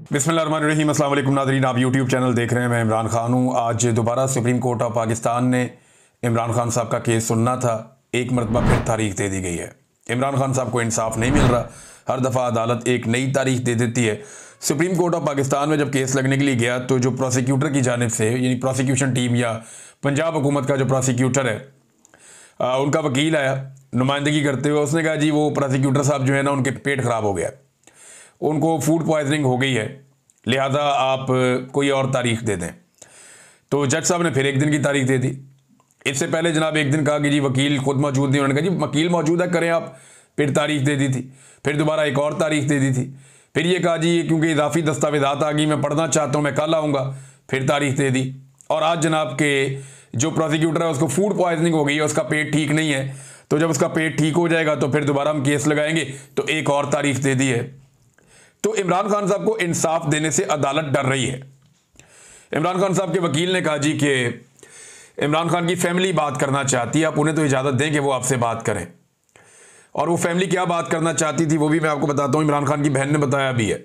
बिस्मिल्लाहिर्रहमानिर्रहीम। अस्सलाम वालेकुम नाज़रीन, आप यूट्यूब चैनल देख रहे हैं। मैं इमरान खान हूँ। आज दोबारा सुप्रीम कोर्ट ऑफ पाकिस्तान ने इमरान खान साहब का केस सुनना था। एक मरतबा फिर तारीख दे दी गई है। इमरान खान साहब को इंसाफ नहीं मिल रहा। हर दफ़ा अदालत एक नई तारीख दे देती है। सुप्रीम कोर्ट ऑफ पाकिस्तान में जब केस लगने के लिए गया तो जो प्रोसिक्यूटर की जानिब से यानी प्रोसिक्यूशन टीम या पंजाब हुकूमत का जो प्रोसिक्यूटर है उनका वकील आया नुमाइंदगी करते हुए। उसने कहा जी वो प्रोसिक्यूटर साहब जो है ना उनके पेट ख़राब हो गया, उनको फूड पॉइजनिंग हो गई है, लिहाजा आप कोई और तारीख दे दें। तो जज साहब ने फिर एक दिन की तारीख दे दी। इससे पहले जनाब एक दिन कहा कि जी वकील खुद मौजूद नहीं। उन्होंने कहा जी वकील मौजूद है, करें आप। फिर तारीख दे दी थी। फिर दोबारा एक और तारीख दे दी थी। फिर ये कहा जी क्योंकि इजाफी दस्तावेज़ात आ गई, मैं पढ़ना चाहता हूँ, मैं कल आऊँगा। फिर तारीख दे दी। और आज जनाब के जो प्रोसिक्यूटर है उसको फूड पॉइजनिंग हो गई है, उसका पेट ठीक नहीं है। तो जब उसका पेट ठीक हो जाएगा तो फिर दोबारा हम केस लगाएंगे, तो एक और तारीख दे दी है। तो इमरान खान साहब को इंसाफ देने से अदालत डर रही है। इमरान खान साहब के वकील ने कहा जी कि इमरान खान की फैमिली बात करना चाहती है, आप उन्हें तो इजाज़त दें कि वो आपसे बात करें। और वो फैमिली क्या बात करना चाहती थी वो भी मैं आपको बताता हूँ। इमरान खान की बहन ने बताया भी है।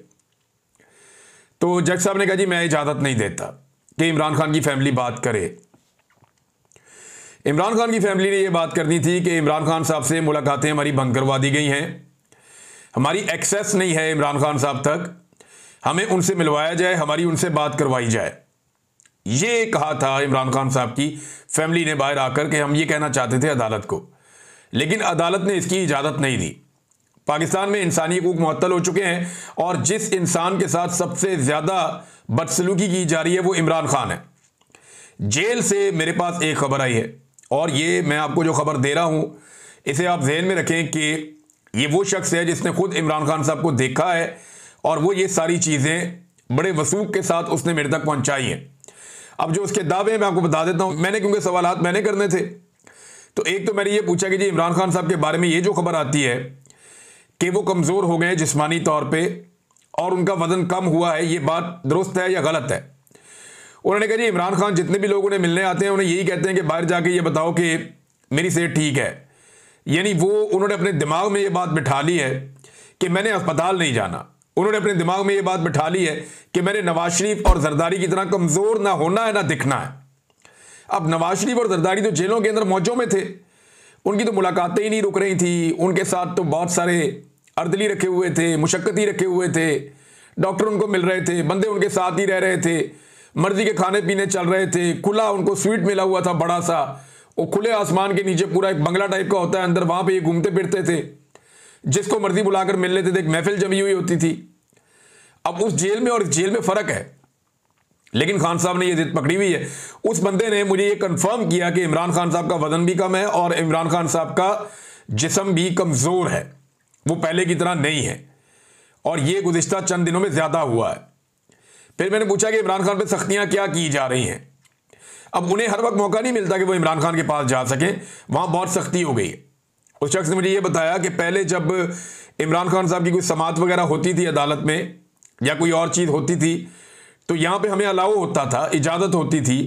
तो जज साहब ने कहा जी मैं इजाज़त नहीं देता कि इमरान खान की फैमिली बात करे। इमरान खान की फैमिली ने यह बात करनी थी कि इमरान खान साहब से मुलाकातें हमारी बंद करवा दी गई हैं, हमारी एक्सेस नहीं है इमरान खान साहब तक, हमें उनसे मिलवाया जाए, हमारी उनसे बात करवाई जाए। ये कहा था इमरान खान साहब की फैमिली ने बाहर आकर कि हम ये कहना चाहते थे अदालत को, लेकिन अदालत ने इसकी इजाज़त नहीं दी। पाकिस्तान में इंसानी हकूक मुअत्तल हो चुके हैं और जिस इंसान के साथ सबसे ज़्यादा बदसलूकी की जा रही है वो इमरान खान है। जेल से मेरे पास एक खबर आई है और ये मैं आपको जो खबर दे रहा हूँ इसे आप जहन में रखें कि ये वो शख्स है जिसने खुद इमरान खान साहब को देखा है और वो ये सारी चीज़ें बड़े वसूख के साथ उसने मेरे तक पहुंचाई हैं। अब जो उसके दावे मैं आपको बता देता हूं, मैंने क्योंकि सवालात मैंने करने थे। तो एक तो मैंने ये पूछा कि जी इमरान खान साहब के बारे में ये जो खबर आती है कि वो कमज़ोर हो गए जिस्मानी तौर पर और उनका वज़न कम हुआ है, ये बात दुरुस्त है या गलत है? उन्होंने कहा जी इमरान खान जितने भी लोग उन्हें मिलने आते हैं उन्हें यही कहते हैं कि बाहर जाके ये बताओ कि मेरी सेहत ठीक है। यानी वो उन्होंने अपने दिमाग में ये बात बिठा ली है कि मैंने अस्पताल नहीं जाना। उन्होंने अपने दिमाग में ये बात बिठा ली है कि मैंने नवाज शरीफ और जरदारी की तरह कमज़ोर ना होना है ना दिखना है। अब नवाज शरीफ और जरदारी तो जेलों के अंदर मौजों में थे, उनकी तो मुलाकातें ही नहीं रुक रही थी। उनके साथ तो बहुत सारे अर्दली रखे हुए थे, मुशक्कती रखे हुए थे, डॉक्टर उनको मिल रहे थे, बंदे उनके साथ ही रह रहे थे, मर्जी के खाने पीने चल रहे थे, खुला उनको स्वीट मिला हुआ था बड़ा सा, वो खुले आसमान के नीचे पूरा एक बंगला टाइप का होता है अंदर, वहां पे ये घूमते फिरते थे, जिसको मर्जी बुलाकर मिल लेते थे, एक महफिल जमी हुई होती थी। अब उस जेल में और इस जेल में फ़र्क है, लेकिन खान साहब ने ये जिद पकड़ी हुई है। उस बंदे ने मुझे ये कंफर्म किया कि इमरान खान साहब का वजन भी कम है और इमरान खान साहब का जिस्म भी कमज़ोर है, वो पहले की तरह नहीं है और ये गुज़िश्ता चंद दिनों में ज़्यादा हुआ है। फिर मैंने पूछा कि इमरान खान पर सख्तियाँ क्या की जा रही हैं। अब उन्हें हर वक्त मौका नहीं मिलता कि वो इमरान खान के पास जा सकें, वहाँ बहुत सख्ती हो गई है। उस शख्स ने मुझे ये बताया कि पहले जब इमरान खान साहब की कोई समाअत वगैरह होती थी अदालत में या कोई और चीज़ होती थी तो यहाँ पे हमें अलाउ होता था, इजाज़त होती थी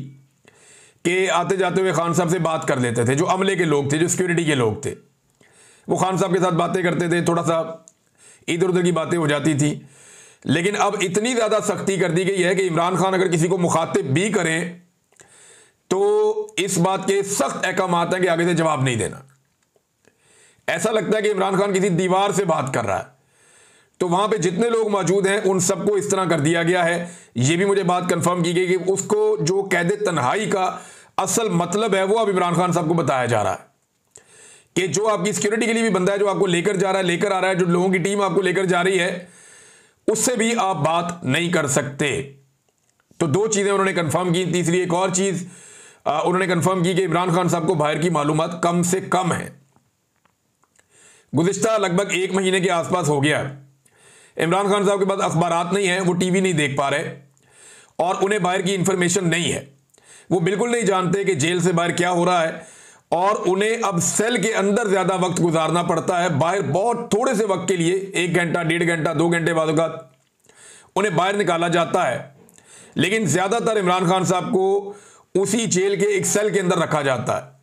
कि आते जाते हुए खान साहब से बात कर लेते थे। जो अमले के लोग थे, जो सिक्योरिटी के लोग थे, वो खान साहब के साथ बातें करते थे, थोड़ा सा इधर उधर की बातें हो जाती थी। लेकिन अब इतनी ज़्यादा सख्ती कर दी गई है कि इमरान खान अगर किसी को मुखातिब भी करें तो इस बात के सख्त अहकाम हैं कि आगे से जवाब नहीं देना। ऐसा लगता है कि इमरान खान किसी दीवार से बात कर रहा है। तो वहां पे जितने लोग मौजूद हैं उन सबको इस तरह कर दिया गया है। यह भी मुझे बात कंफर्म की गई कि उसको जो कैद तन्हाई का असल मतलब है वो अब इमरान खान साहब को बताया जा रहा है कि जो आपकी सिक्योरिटी के लिए भी बंदा है, जो आपको लेकर जा रहा है, लेकर आ रहा है, जो लोगों की टीम आपको लेकर जा रही है, उससे भी आप बात नहीं कर सकते। तो दो चीज़ें उन्होंने कंफर्म की। तीसरी एक और चीज़ उन्होंने कंफर्म की कि इमरान खान साहब को बाहर की मालूमात कम से कम है। गुज़िश्ता लगभग 1 महीने के आसपास हो गया इमरान खान साहब के पास अखबारात नहीं है, वो टीवी नहीं देख पा रहे और उन्हें बाहर की इंफॉर्मेशन नहीं है। वो बिल्कुल नहीं जानते कि जेल से बाहर क्या हो रहा है और उन्हें अब सेल के अंदर ज़्यादा वक्त गुजारना पड़ता है। बाहर बहुत थोड़े से वक्त के लिए 1 घंटा, 1.5 घंटा, 2 घंटे बाद उन्हें बाहर निकाला जाता है, लेकिन ज़्यादातर इमरान खान साहब को उसी जेल के एक सेल के अंदर रखा जाता है।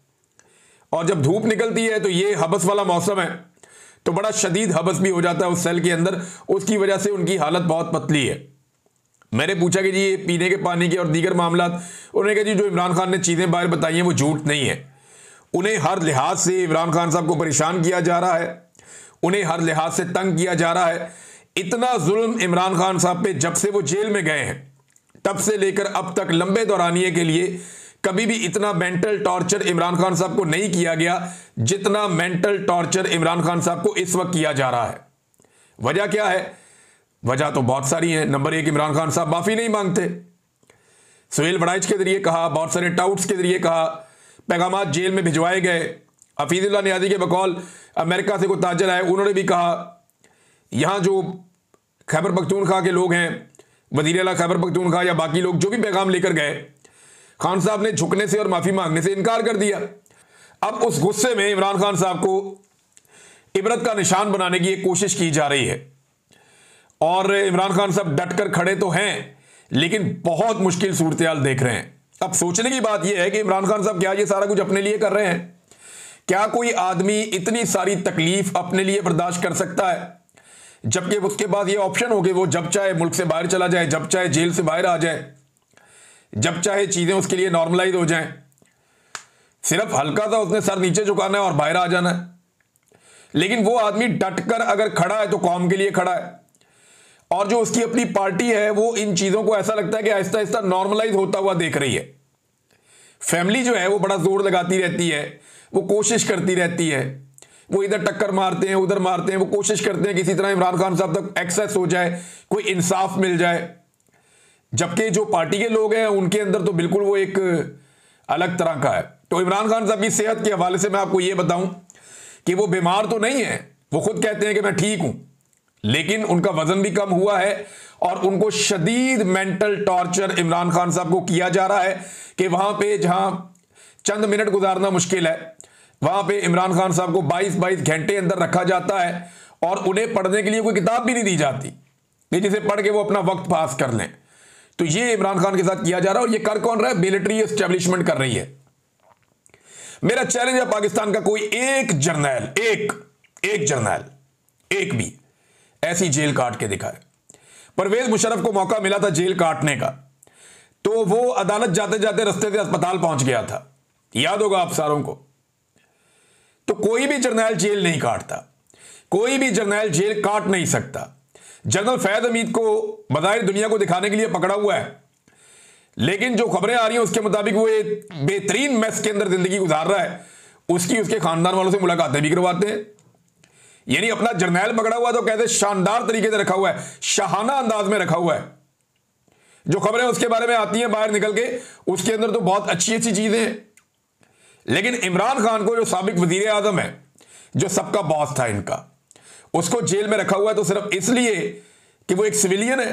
और जब धूप निकलती है तो ये हबस वाला मौसम है तो बड़ा शदीद हबस भी हो जाता है उस सेल के अंदर। उसकी वजह से उनकी हालत बहुत पतली है। मैंने पूछा कि जी ये पीने के पानी के और दीगर मामला, उन्होंने कहा जी जो इमरान खान ने चीज़ें बाहर बताई हैं वो झूठ नहीं है। उन्हें हर लिहाज से इमरान खान साहब को परेशान किया जा रहा है, उन्हें हर लिहाज से तंग किया जा रहा है। इतना जुल्म इमरान खान साहब पे जब से वो जेल में गए हैं तब से लेकर अब तक लंबे दौरानिए के लिए कभी भी इतना मेंटल टॉर्चर इमरान खान साहब को नहीं किया गया जितना मेंटल टॉर्चर इमरान खान साहब को इस वक्त किया जा रहा है। वजह क्या है? वजह तो बहुत सारी है। नंबर 1, इमरान खान साहब माफी नहीं मांगते। सुहेल बड़ाइच के जरिए कहा, बहुत सारे टाउट्स के जरिए कहा, पैगामात जेल में भिजवाए गए। हफीजुल्लाह नियाज़ी के बकौल अमेरिका से कोई ताजर आए, उन्होंने भी कहा यहाँ जो खैबर पख्तूनख्वा के लोग हैं, वज़ीर आला खैबर पख्तूनख्वा या बाकी लोग जो भी पैगाम लेकर गए, खान साहब ने झुकने से और माफ़ी मांगने से इनकार कर दिया। अब उस गुस्से में इमरान खान साहब को इबरत का निशान बनाने की एक कोशिश की जा रही है और इमरान खान साहब डट कर खड़े तो हैं लेकिन बहुत मुश्किल सूरत-ए-हाल देख रहे हैं। अब सोचने की बात यह है कि इमरान खान साहब क्या ये सारा कुछ अपने लिए कर रहे हैं? क्या कोई आदमी इतनी सारी तकलीफ अपने लिए बर्दाश्त कर सकता है जबकि उसके बाद ये ऑप्शन हो कि वो जब चाहे मुल्क से बाहर चला जाए, जब चाहे जेल से बाहर आ जाए, जब चाहे चीज़ें उसके लिए नॉर्मलाइज हो जाएं, सिर्फ हल्का सा उसने सर नीचे झुकाना है और बाहर आ जाना है। लेकिन वो आदमी डटकर अगर खड़ा है तो कौम के लिए खड़ा है और जो उसकी अपनी पार्टी है वो इन चीज़ों को ऐसा लगता है कि आहिस्ता आहिस्ता नॉर्मलाइज होता हुआ देख रही है। फैमिली जो है वो बड़ा जोर लगाती रहती है, वो कोशिश करती रहती है, वो इधर टक्कर मारते हैं उधर मारते हैं, वो कोशिश करते हैं किसी तरह इमरान खान साहब तक एक्सेस हो जाए, कोई इंसाफ मिल जाए। जबकि जो पार्टी के लोग हैं उनके अंदर तो बिल्कुल वो एक अलग तरह का है। तो इमरान खान साहब की सेहत के हवाले से मैं आपको ये बताऊं कि वो बीमार तो नहीं है, वो खुद कहते हैं कि मैं ठीक हूं, लेकिन उनका वजन भी कम हुआ है और उनको शदीद मेंटल टॉर्चर इमरान खान साहब को किया जा रहा है कि वहां पे जहां चंद मिनट गुजारना मुश्किल है वहां पे इमरान खान साहब को 22-22 घंटे अंदर रखा जाता है और उन्हें पढ़ने के लिए कोई किताब भी नहीं दी जाती कि जिसे पढ़ के वो अपना वक्त पास कर लें। तो ये इमरान खान के साथ किया जा रहा है और ये कर कौन रहा है? मिलिट्री एस्टेब्लिशमेंट कर रही है। मेरा चैलेंज है पाकिस्तान का कोई एक जर्नैल, एक जर्नैल एक भी ऐसी जेल काट के दिखाए। परवेज मुशर्रफ को मौका मिला था जेल काटने का तो वो अदालत जाते जाते रास्ते से अस्पताल पहुंच गया था, याद होगा आप सारों को। तो कोई भी जर्नैल जेल नहीं काटता, कोई भी जर्नैल जेल काट नहीं सकता। जनरल फैज हमीद को बज़ाहिर दुनिया को दिखाने के लिए पकड़ा हुआ है, लेकिन जो खबरें आ रही हैं उसके मुताबिक वो एक बेहतरीन मैस के अंदर जिंदगी गुजार रहा है। उसके खानदान वालों से मुलाकातें भी करवाते हैं। यानी अपना जर्नैल पकड़ा हुआ तो कहते शानदार तरीके से रखा हुआ है, शाहाना अंदाज में रखा हुआ है। जो खबरें उसके बारे में आती हैं बाहर निकल के, उसके अंदर तो बहुत अच्छी अच्छी चीजें हैं। लेकिन इमरान खान को जो साबिक वजीर आजम है, जो सबका बॉस था इनका, उसको जेल में रखा हुआ है तो सिर्फ इसलिए कि वो एक सिविलियन है,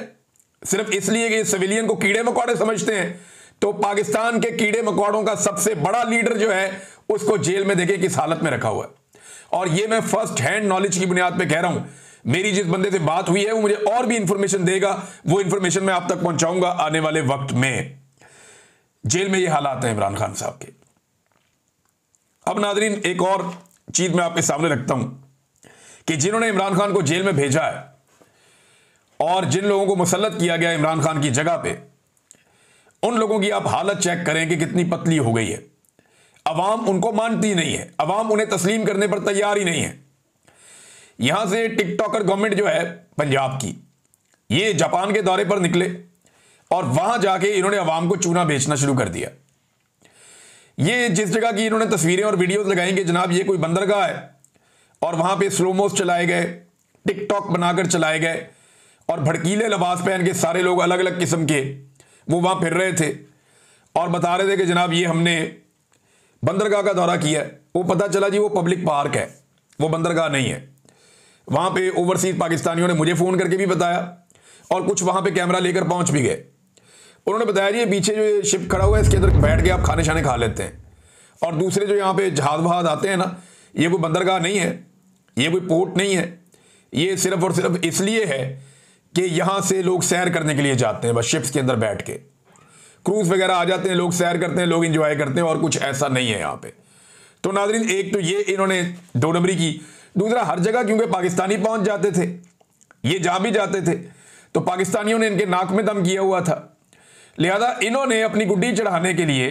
सिर्फ इसलिए कि सिविलियन को कीड़े मकोड़े समझते हैं। तो पाकिस्तान के कीड़े मकोड़ों का सबसे बड़ा लीडर जो है उसको जेल में देखे किस हालत में रखा हुआ है। और ये मैं फर्स्ट हैंड नॉलेज की बुनियाद पे कह रहा हूं। मेरी जिस बंदे से बात हुई है वो मुझे और भी इंफॉर्मेशन देगा, वो इंफॉर्मेशन मैं आप तक पहुंचाऊंगा आने वाले वक्त में। जेल में ये हालात हैं इमरान खान साहब के। अब नाजरीन एक और चीज मैं आपके सामने रखता हूं कि जिन्होंने इमरान खान को जेल में भेजा है और जिन लोगों को मुसल्लत किया गया इमरान खान की जगह पे, उन लोगों की आप हालत चेक करें कि कितनी पतली हो गई है। अवाम उनको मानती नहीं है, अवाम उन्हें तस्लीम करने पर तैयार ही नहीं है। यहां से टिकटॉकर गवर्नमेंट जो है पंजाब की, ये जापान के दौरे पर निकले और वहां जाके इन्होंने अवाम को चूना बेचना शुरू कर दिया। ये जिस जगह की इन्होंने तस्वीरें और वीडियोस लगाई कि जनाब ये कोई बंदरगाह है और वहां पे स्लोमोस चलाए गए, टिकटॉक बनाकर चलाए गए और भड़कीले लिबास पहन के सारे लोग अलग अलग किस्म के वो वहां फिर रहे थे और बता रहे थे कि जनाब ये हमने बंदरगाह का दौरा किया। वो पता चला जी वो पब्लिक पार्क है, वो बंदरगाह नहीं है। वहां पे ओवरसीज पाकिस्तानियों ने मुझे फ़ोन करके भी बताया और कुछ वहां पे कैमरा लेकर पहुंच भी गए। उन्होंने बताया जी पीछे जो ये शिप खड़ा हुआ है इसके अंदर बैठ के आप खाने शाने खा लेते हैं। और दूसरे जो यहाँ पे जहाज वहाज आते हैं ना, ये कोई बंदरगाह नहीं है, ये कोई पोर्ट नहीं है, ये सिर्फ और सिर्फ इसलिए है कि यहाँ से लोग सैर करने के लिए जाते हैं, बस शिप्स के अंदर बैठ के क्रूज वगैरह आ जाते हैं, लोग सैर करते हैं, लोग इंजॉय करते हैं और कुछ ऐसा नहीं है यहाँ पे। तो नाज़रीन एक तो ये इन्होंने दो नंबरी की, दूसरा हर जगह क्योंकि पाकिस्तानी पहुंच जाते थे, ये जा भी जाते थे तो पाकिस्तानियों ने इनके नाक में दम किया हुआ था, लिहाजा इन्होंने अपनी गुड्डी चढ़ाने के लिए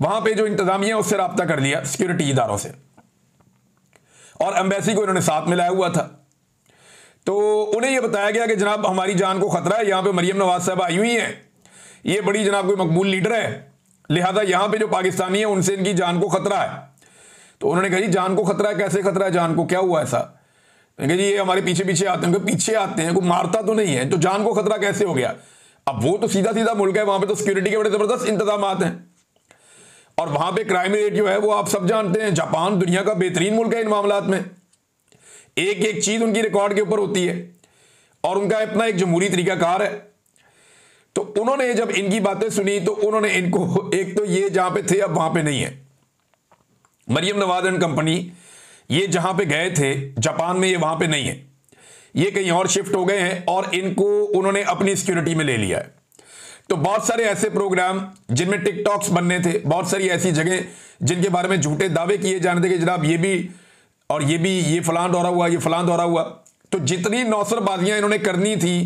वहां पे जो इंतजामिया उससे रब्ता कर लिया सिक्योरिटी इदारों से, और एम्बेसी को इन्होंने साथ मिलाया हुआ था। तो उन्हें यह बताया गया कि जनाब हमारी जान को खतरा है, यहां पे मरियम नवाज साहब आई हुई हैं, ये बड़ी जनाब कोई मकबूल लीडर है, लिहाजा यहां पे जो पाकिस्तानी है उनसे इनकी जान को खतरा है। तो उन्होंने कहा जी जान को खतरा है, कैसे खतरा है, जान को क्या हुआ ऐसा? जी ये हमारे पीछे पीछे आते हैं। पीछे आते हैं, कोई मारता तो नहीं है, तो जान को खतरा कैसे हो गया? अब वो तो सीधा सीधा मुल्क है, वहां पे तो सिक्योरिटी के बड़े जबरदस्त इंतजाम हैं, और वहां पे क्राइम रेट जो है वो आप सब जानते हैं। जापान दुनिया का बेहतरीन मुल्क है इन मामलात में, एक एक चीज उनकी रिकॉर्ड के ऊपर होती है, और उनका अपना एक जमहूरी तरीकाकार है। तो उन्होंने जब इनकी बातें सुनी तो उन्होंने इनको, एक तो ये जहां पे थे अब वहां पे नहीं है, मरियम नवाज एंड कंपनी, ये जहां पे गए थे जापान में, ये वहां पे नहीं है, ये कहीं और शिफ्ट हो गए हैं, और इनको उन्होंने अपनी सिक्योरिटी में ले लिया है। तो बहुत सारे ऐसे प्रोग्राम जिनमें टिकटॉक्स बनने थे, बहुत सारी ऐसी जगह जिनके बारे में झूठे दावे किए जाने थे कि जनाब ये भी और ये भी, ये फलां दौरा हुआ, ये फलां दौरा हुआ। तो जितनी नौसरबाजियां इन्होंने करनी थी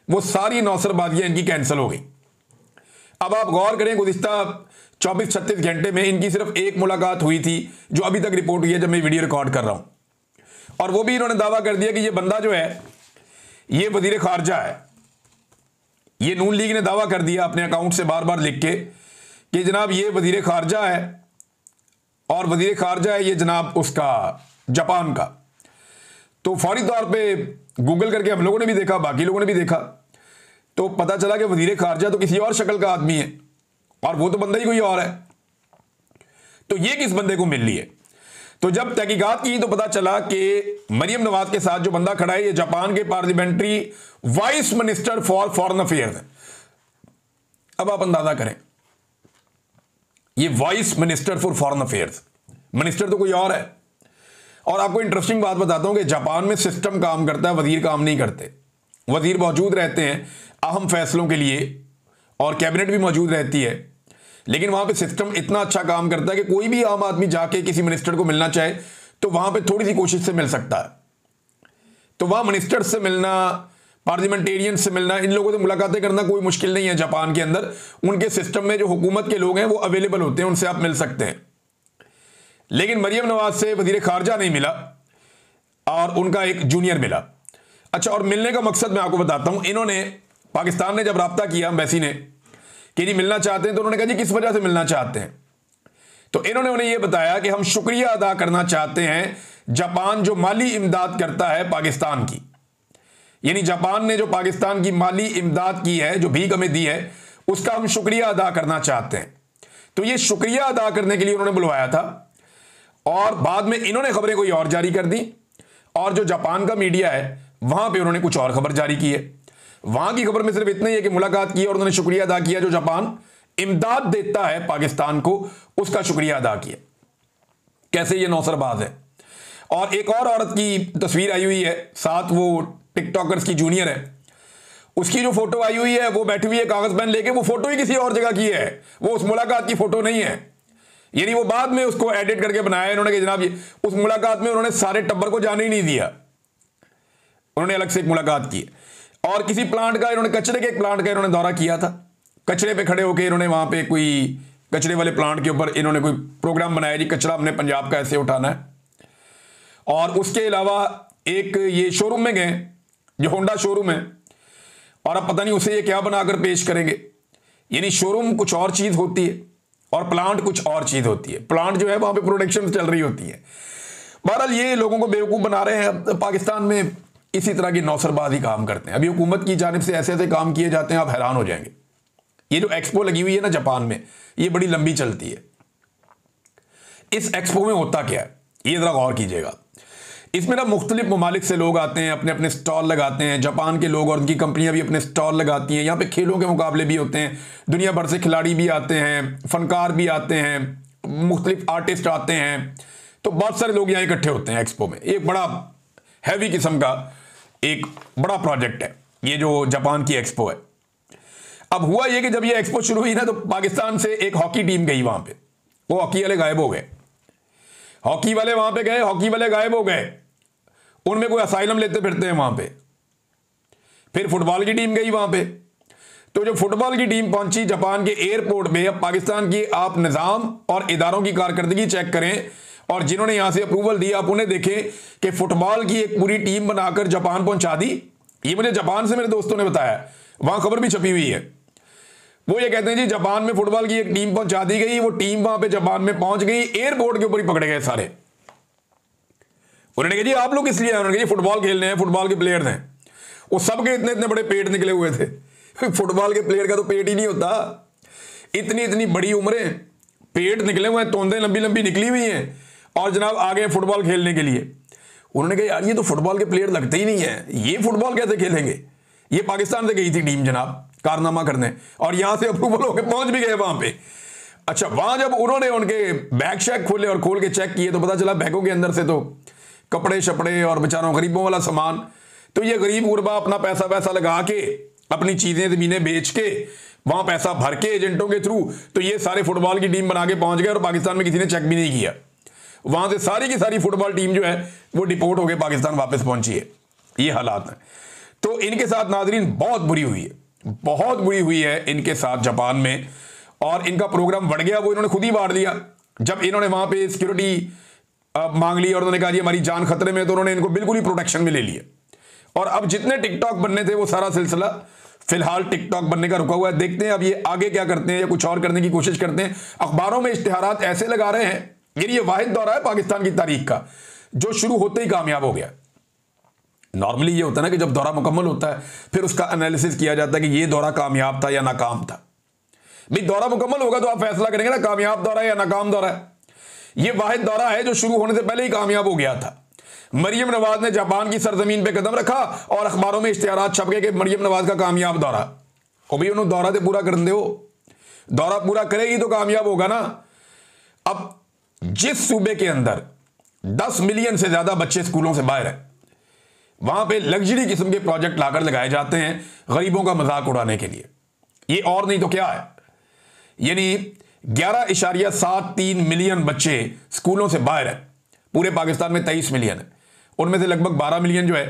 वो सारी नौसरबाजियां इनकी कैंसिल हो गई। अब आप गौर करें, गुज़िश्ता 24-36 घंटे में इनकी सिर्फ एक मुलाकात हुई थी जो अभी तक रिपोर्ट हुई है जब मैं वीडियो रिकॉर्ड कर रहा हूं, और वो भी इन्होंने दावा कर दिया कि ये बंदा जो है ये वजीर खारजा है। ये नून लीग ने दावा कर दिया अपने अकाउंट से बार बार लिख के कि जनाब ये वजीर खारजा है, और वजीर खारजा है ये जनाब उसका जापान का। तो फौरी तौर पे गूगल करके हम लोगों ने भी देखा, बाकी लोगों ने भी देखा, तो पता चला कि वजीर खारजा तो किसी और शक्ल का आदमी है, और वो तो बंदा ही कोई और है। तो ये किस बंदे को मिल रही है? तो जब तहकीकात की तो पता चला कि मरियम नवाज के साथ जो बंदा खड़ा है ये जापान के parliamentary vice minister for foreign affairs है। अब आप अंदाजा करें, ये vice minister for foreign affairs, minister तो कोई और है। और आपको इंटरेस्टिंग बात बताता हूं कि जापान में सिस्टम काम करता है, वजीर काम नहीं करते। वजीर मौजूद रहते हैं अहम फैसलों के लिए, और कैबिनेट भी मौजूद रहती है, लेकिन वहां पे सिस्टम इतना अच्छा काम करता है कि कोई भी आम आदमी जाके किसी मिनिस्टर को मिलना चाहे तो वहां पे थोड़ी सी कोशिश से मिल सकता है। तो वहां मिनिस्टर से मिलना, पार्लियामेंटेरियन से मिलना, इन लोगों से मुलाकातें करना कोई मुश्किल नहीं है जापान के अंदर। उनके सिस्टम में जो हुकूमत के लोग हैं वो अवेलेबल होते हैं, उनसे आप मिल सकते हैं। लेकिन मरियम नवाज से वजीर खारजा नहीं मिला, और उनका एक जूनियर मिला। अच्छा, और मिलने का मकसद मैं आपको बताता हूं। इन्होंने, पाकिस्तान ने जब राब्ता किया एम्बेसी ने कि जी मिलना चाहते हैं, तो उन्होंने कहा जी किस वजह से मिलना चाहते हैं? तो इन्होंने उन्हें यह बताया कि हम शुक्रिया अदा करना चाहते हैं जापान जो माली इमदाद करता है पाकिस्तान की, यानी जापान ने जो पाकिस्तान की माली इमदाद की है, जो भीख हमें दी है, उसका हम शुक्रिया अदा करना चाहते हैं। तो ये शुक्रिया अदा करने के लिए उन्होंने बुलवाया था, और बाद में इन्होंने खबरें कोई और जारी कर दी, और जो जापान का मीडिया है वहां पे उन्होंने कुछ और खबर जारी की है। वहां की खबर में सिर्फ इतना ही है कि मुलाकात की और उन्होंने शुक्रिया अदा किया, जो जापान इमदाद देता है पाकिस्तान को उसका शुक्रिया अदा किया। कैसे ये नौसरबाज है। और एक और औरत की तस्वीर आई हुई है, साथ वो टिकटॉकर्स की जूनियर है, उसकी जो फोटो आई हुई है वो बैठी हुई है कागज पेन लेके, वो फोटो ही किसी और जगह की है, वो उस मुलाकात की फोटो नहीं है। यानी वो बाद में उसको एडिट करके बनाया इन्होंने कि जनाब ये उस मुलाकात में उन्होंने सारे टब्बर को जाने ही नहीं दिया, उन्होंने अलग से एक मुलाकात की। और किसी प्लांट का इन्होंने, कचरे के एक प्लांट का इन्होंने दौरा किया था, कचरे पे खड़े होकर इन्होंने वहां पे कोई कचरे वाले प्लांट के ऊपर इन्होंने कोई प्रोग्राम बनाया जी कचरा हमने पंजाब का ऐसे उठाना है। और उसके अलावा एक ये शोरूम में गए, जो होंडा शोरूम है, और अब पता नहीं उसे ये क्या बनाकर पेश करेंगे। यानी शोरूम कुछ और चीज होती है और प्लांट कुछ और चीज होती है। प्लांट जो है वहां पे प्रोडक्शन चल रही होती है। बहरहाल ये लोगों को बेवकूफ बना रहे हैं। पाकिस्तान में इसी तरह की नौसरबाजी काम करते हैं। अभी हुकूमत की जानिब से ऐसे ऐसे काम किए जाते हैं, आप हैरान हो जाएंगे। ये जो एक्सपो लगी हुई है ना जापान में, ये बड़ी लंबी चलती है। इस एक्सपो में होता क्या है ये जरा गौर कीजिएगा। इसमें ना मुख्तलिफ ममालिक से लोग आते हैं, अपने अपने स्टॉल लगाते हैं। जापान के लोग और उनकी कंपनियां भी अपने स्टॉल लगाती हैं। यहाँ पे खेलों के मुकाबले भी होते हैं, दुनिया भर से खिलाड़ी भी आते हैं, फनकार भी आते हैं, मुख्तलिफ आर्टिस्ट आते हैं। तो बहुत सारे लोग यहाँ इकट्ठे होते हैं एक्सपो में। एक बड़ा हैवी किस्म का एक बड़ा प्रोजेक्ट है ये जो जापान की एक्सपो है। अब हुआ ये कि जब ये एक्सपो शुरू हुई ना, तो पाकिस्तान से एक हॉकी टीम गई वहां पे, वो हॉकी वाले गायब हो गए। हॉकी वाले वहां पे गए, हॉकी वाले गायब हो गए। उनमें कोई असाइलम लेते फिरते हैं वहां पे। फिर फुटबॉल की टीम गई वहां पे। तो जो फुटबॉल की टीम पहुंची जापान के एयरपोर्ट में, अब पाकिस्तान की आप निज़ाम और इदारों की कारकर्दगी चेक करें, और जिन्होंने यहां से अप्रूवल दी आप उन्हें देखें कि फुटबॉल की एक पूरी टीम बनाकर जापान पहुंचा दी। ये मुझे जापान से मेरे दोस्तों ने बताया, वहां खबर भी छपी हुई है। वो ये कहते हैं जी जापान में फुटबॉल की एक टीम पहुंचा दी गई, वो टीम वहां पे जापान में पहुंच गई, एयरपोर्ट के ऊपर ही पकड़े गए सारे। उन्होंने कहा जी आप लोग इसलिए, उन्होंने कहा जी फुटबॉल खेलने हैं, फुटबॉल के प्लेयर्स हैं। वो सबके इतने इतने बड़े पेट निकले हुए थे। फुटबॉल के प्लेयर का तो पेट ही नहीं होता, इतनी इतनी बड़ी उम्रें, पेट निकले हुए हैं, तोंदें लंबी लंबी निकली हुई हैं, और जनाब आ गए फुटबॉल खेलने के लिए। उन्होंने कहा यार ये तो फुटबॉल के प्लेयर लगते ही नहीं है, ये फुटबॉल कैसे खेलेंगे। ये पाकिस्तान से गई थी टीम जनाब कारनामा करने, और यहां से अप्रूवल होकर पहुंच भी गए वहां पे। अच्छा, वहां जब उन्होंने उनके बैग शैग खोले और खोल के चेक किए तो पता चला बैगों के अंदर से तो कपड़े शपड़े और बेचारों गरीबों वाला सामान। तो ये गरीब गुरबा अपना पैसा वैसा लगा के, अपनी चीजें जमीनें बेच के, वहां पैसा भर के एजेंटों के थ्रू, तो ये सारे फुटबॉल की टीम बना के पहुंच गए, और पाकिस्तान में किसी ने चेक भी नहीं किया। वहां से सारी की सारी फुटबॉल टीम जो है वो डिपोर्ट होकर पाकिस्तान वापस पहुंची है। ये हालात हैं। तो इनके साथ नाजरीन बहुत बुरी हुई है, बहुत बुरी हुई है इनके साथ जापान में, और इनका प्रोग्राम बढ़ गया, वो इन्होंने खुद ही बांट दिया। जब इन्होंने वहां पे सिक्योरिटी मांग ली और उन्होंने कहा जी हमारी जान खतरे में, तो उन्होंने इनको बिल्कुल ही प्रोटेक्शन में ले लिया। और अब जितने टिकटॉक बनने थे वो सारा सिलसिला फिलहाल टिकटॉक बनने का रुका हुआ है। देखते हैं अब ये आगे क्या करते हैं या कुछ और करने की कोशिश करते हैं। अखबारों में इश्तिहारात ऐसे लगा रहे हैं, ये वाहिद दौरा है पाकिस्तान की तारीख का जो शुरू होते ही कामयाब हो गया। नॉर्मली ये होता है ना कि जब दौरा मुकम्मल होता है फिर उसका एनालिसिस किया जाता है कि ये दौरा कामयाब था या नाकाम था। भाई दौरा मुकम्मल होगा तो आप फैसला करेंगे ना कामयाब दौरा है या नाकाम दौरा है। ये वाहिद दौरा है जो शुरू होने से पहले ही कामयाब हो गया था। मरियम नवाज ने जापान की सरजमीन पे कदम रखा और अखबारों में इश्तिहारात छप गए कि मरियम नवाज का कामयाब दौरा। और भाई उन्होंने दौरा तो पूरा कर दे, दौरा पूरा करेगी तो कामयाब होगा ना। अब जिस सूबे के अंदर 10 मिलियन से ज्यादा बच्चे स्कूलों से बाहर हैं, वहां पे लग्जरी किस्म के प्रोजेक्ट लाकर लगाए जाते हैं गरीबों का मजाक उड़ाने के लिए। ये और नहीं तो क्या है, यानी 11.73 मिलियन बच्चे स्कूलों से बाहर हैं। पूरे पाकिस्तान में 23 मिलियन है, उनमें से लगभग 12 मिलियन जो है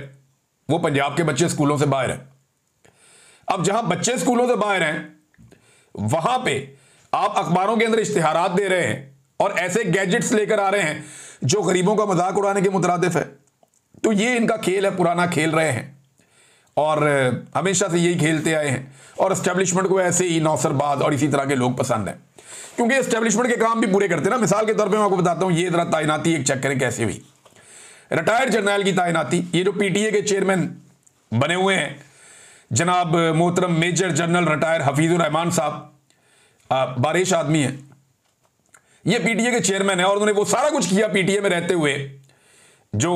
वो पंजाब के बच्चे स्कूलों से बाहर हैं। अब जहां बच्चे स्कूलों से बाहर हैं वहां पे आप अखबारों के अंदर इश्तिहारात दे रहे हैं और ऐसे गैजेट्स लेकर आ रहे हैं जो गरीबों का मजाक उड़ाने के मुतरादिफ है। तो ये इनका खेल है, पुराना खेल रहे हैं और हमेशा से यही खेलते आए हैं। और एस्टेब्लिशमेंट को ऐसे ही नौसरबाज और इसी तरह के लोग पसंद हैं, क्योंकि एस्टेब्लिशमेंट के काम भी पूरे करते हैं ना। मिसाल के तौर पे मैं आपको बताता हूं, ये जरा तैनाती एक चेक करें कैसे हुई। रिटायर्ड जर्नैल की तैनाती, ये जो पीटीए के चेयरमैन बने हुए हैं जनाब मोहतरम major general retired Hafeezur Rahman साहब, बारिश आदमी है, ये पीटीए के चेयरमैन है और उन्होंने वो सारा कुछ किया पीटीए में रहते हुए जो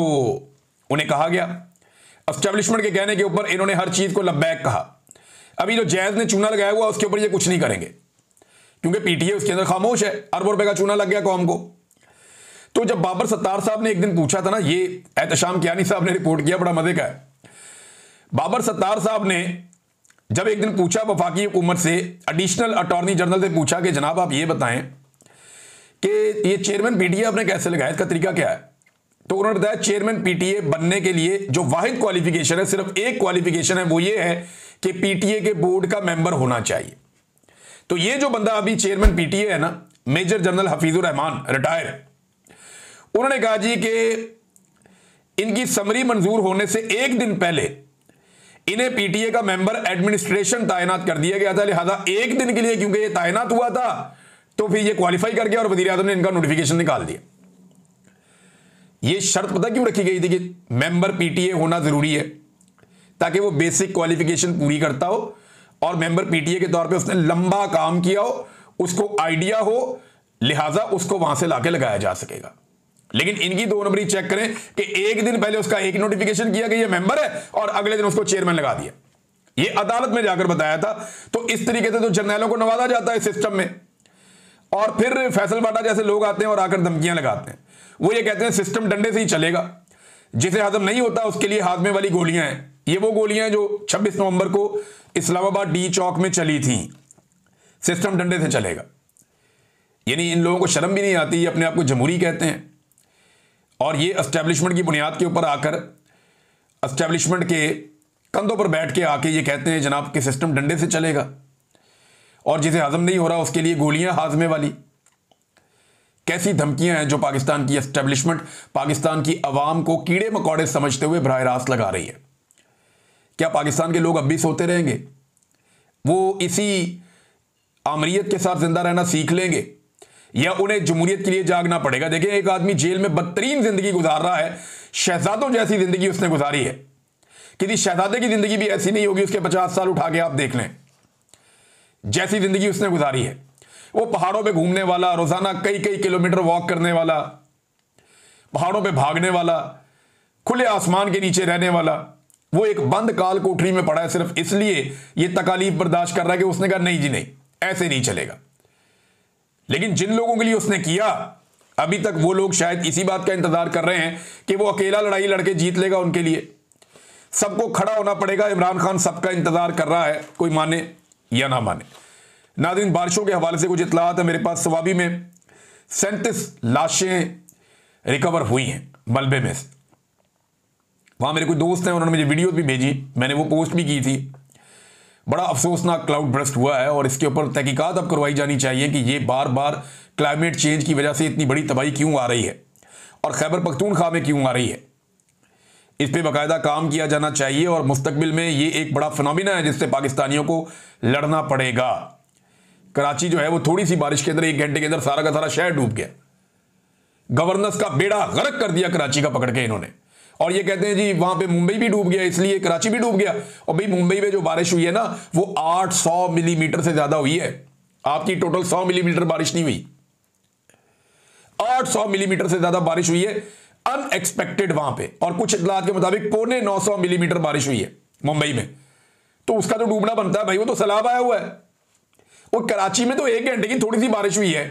उन्हें कहा गया। एस्टेब्लिशमेंट के कहने के ऊपर इन्होंने हर चीज को लब्बैक कहा। अभी जो जैज ने चूना लगाया हुआ उसके ऊपर ये कुछ नहीं करेंगे, क्योंकि पीटीए उसके अंदर खामोश है। अरबों रुपए का चूना लग गया कौम को। तो जब बाबर सत्तार साहब ने एक दिन पूछा था ना, ये एहतशाम कियानी साहब ने रिपोर्ट किया, बड़ा मजे का है। बाबर सत्तार साहब ने जब एक दिन पूछा वफाकी हुकूमत से, एडिशनल अटॉर्नी जनरल से पूछा कि जनाब आप ये बताएं कि ये चेयरमैन पीटीए आपने कैसे लगाया, इसका तरीका क्या है। तो उन्होंने बताया चेयरमैन पीटीए बनने के लिए जो वाहिद क्वालिफिकेशन है, सिर्फ एक क्वालिफिकेशन है, वो ये है कि पीटीए के बोर्ड का मेंबर होना चाहिए। तो ये जो बंदा अभी चेयरमैन पीटीए है ना, major general Hafeezur Rahman retired, उन्होंने कहा जी कि इनकी समरी मंजूर होने से एक दिन पहले इन्हें पीटीए का मेंबर एडमिनिस्ट्रेशन तैनात कर दिया गया था। लिहाजा एक दिन के लिए क्योंकि ये तैनात हुआ था तो फिर ये क्वालिफाई कर गया और वजीर आजम ने इनका नोटिफिकेशन निकाल दिया। ये शर्त पता क्यों रखी गई थी कि मेंबर पीटीए होना जरूरी है, ताकि वो बेसिक क्वालिफिकेशन पूरी करता हो और मेंबर पीटीए के तौर पे उसने लंबा काम किया हो, उसको आइडिया हो, लिहाजा उसको वहां से लाके लगाया जा सकेगा। लेकिन इनकी 2 नंबरी चेक करें कि एक दिन पहले उसका एक नोटिफिकेशन किया कि ये मेंबर है और अगले दिन उसको चेयरमैन लगा दिया। ये अदालत में जाकर बताया था। तो इस तरीके से तो जर्नैलों को नवाजा जाता है सिस्टम में, और फिर फैसल बाटा जैसे लोग आते हैं और आकर धमकियां लगाते हैं। वो ये कहते हैं सिस्टम डंडे से ही चलेगा, जिसे हजम नहीं होता उसके लिए हाथ में वाली गोलियां हैं। ये वो गोलियां जो 26 नवंबर को इस्लामाबाद डी चौक में चली थी, सिस्टम डंडे से चलेगा। यानी इन लोगों को शर्म भी नहीं आती, ये अपने आप को जमहूरी कहते हैं और ये एस्टेब्लिशमेंट की बुनियाद के ऊपर आकर एस्टेब्लिशमेंट के कंधों पर बैठ के आके ये कहते हैं जनाब कि सिस्टम डंडे से चलेगा, और जिसे हजम नहीं हो रहा उसके लिए गोलियां हाजमे वाली। कैसी धमकियां हैं जो पाकिस्तान की एस्टेब्लिशमेंट पाकिस्तान की आवाम को कीड़े मकोड़े समझते हुए बराह रास्त लगा रही है। क्या पाकिस्तान के लोग अब भी सोते रहेंगे? वो इसी आमरीत के साथ जिंदा रहना सीख लेंगे या उन्हें जमहूरियत के लिए जागना पड़ेगा? देखिए, एक आदमी जेल में बदतरीन जिंदगी गुजार रहा है, शहजादों जैसी जिंदगी उसने गुजारी है। किसी शहजादे की जिंदगी भी ऐसी नहीं होगी, उसके 50 साल उठा के आप देख लें, जैसी जिंदगी उसने गुजारी है। वो पहाड़ों पे घूमने वाला, रोजाना कई कई किलोमीटर वॉक करने वाला, पहाड़ों पे भागने वाला, खुले आसमान के नीचे रहने वाला, वो एक बंद काल कोठरी में पड़ा है सिर्फ इसलिए ये तकालीफ बर्दाश्त कर रहा है कि उसने कहा नहीं जी नहीं, ऐसे नहीं चलेगा। लेकिन जिन लोगों के लिए उसने किया, अभी तक वो लोग शायद इसी बात का इंतजार कर रहे हैं कि वो अकेला लड़ाई लड़के जीत लेगा। उनके लिए सबको खड़ा होना पड़ेगा। इमरान खान सबका इंतजार कर रहा है, कोई माने या ना माने। नाज़रीन, बारिशों के हवाले से कुछ इत्तलात है मेरे पास। सवाबी में 37 लाशें रिकवर हुई हैं मलबे में से। वहां मेरे कोई दोस्त हैं, उन्होंने मुझे वीडियो भी भेजी, मैंने वो पोस्ट भी की थी। बड़ा अफसोसनाक क्लाउड बर्स्ट हुआ है और इसके ऊपर तहकीकात अब करवाई जानी चाहिए कि ये बार बार क्लाइमेट चेंज की वजह से इतनी बड़ी तबाही क्यों आ रही है और खैबर पख्तूनख्वा में क्यों आ रही है। इस पर बाकायदा काम किया जाना चाहिए और मुस्तकबिल में ये एक बड़ा फिनोमिना है जिससे पाकिस्तानियों को लड़ना पड़ेगा। कराची जो है वो थोड़ी सी बारिश के अंदर 1 घंटे के अंदर सारा का सारा शहर डूब गया। गवर्नेंस का बेड़ा गर्क कर दिया कराची का पकड़ के इन्होंने, और ये कहते हैं जी वहां पे मुंबई भी डूब गया इसलिए कराची भी डूब गया। और भाई मुंबई में जो बारिश हुई है ना वो 800 मिलीमीटर से ज्यादा हुई है। आपकी टोटल 100 मिलीमीटर बारिश नहीं हुई, 800 मिलीमीटर से ज्यादा बारिश हुई है अनएक्सपेक्टेड वहां पे। और कुछ इत्तलात के मुताबिक 950 मिलीमीटर बारिश हुई है मुंबई में। तो उसका तो डूबना बनता है भाई, वो तो सैलाब आया हुआ है। और कराची में तो 1 घंटे की थोड़ी सी बारिश हुई है।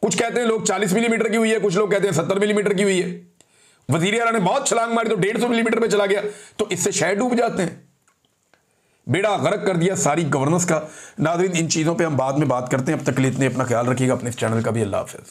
कुछ कहते हैं लोग 40 मिलीमीटर की हुई है, कुछ लोग कहते हैं 70 मिलीमीटर की हुई है। वजीर आला ने बहुत छलांग मारी तो 150 मिलीमीटर पे चला गया, तो इससे शहर डूब जाते हैं। बेड़ा गर्क कर दिया सारी गवर्नेंस का। नाज़रीन, इन चीज़ों पे हम बाद में बात करते हैं। अब तक के लिए इतने, अपना ख्याल रखिएगा, अपने इस चैनल का भी। अल्लाह हाफ़िज़।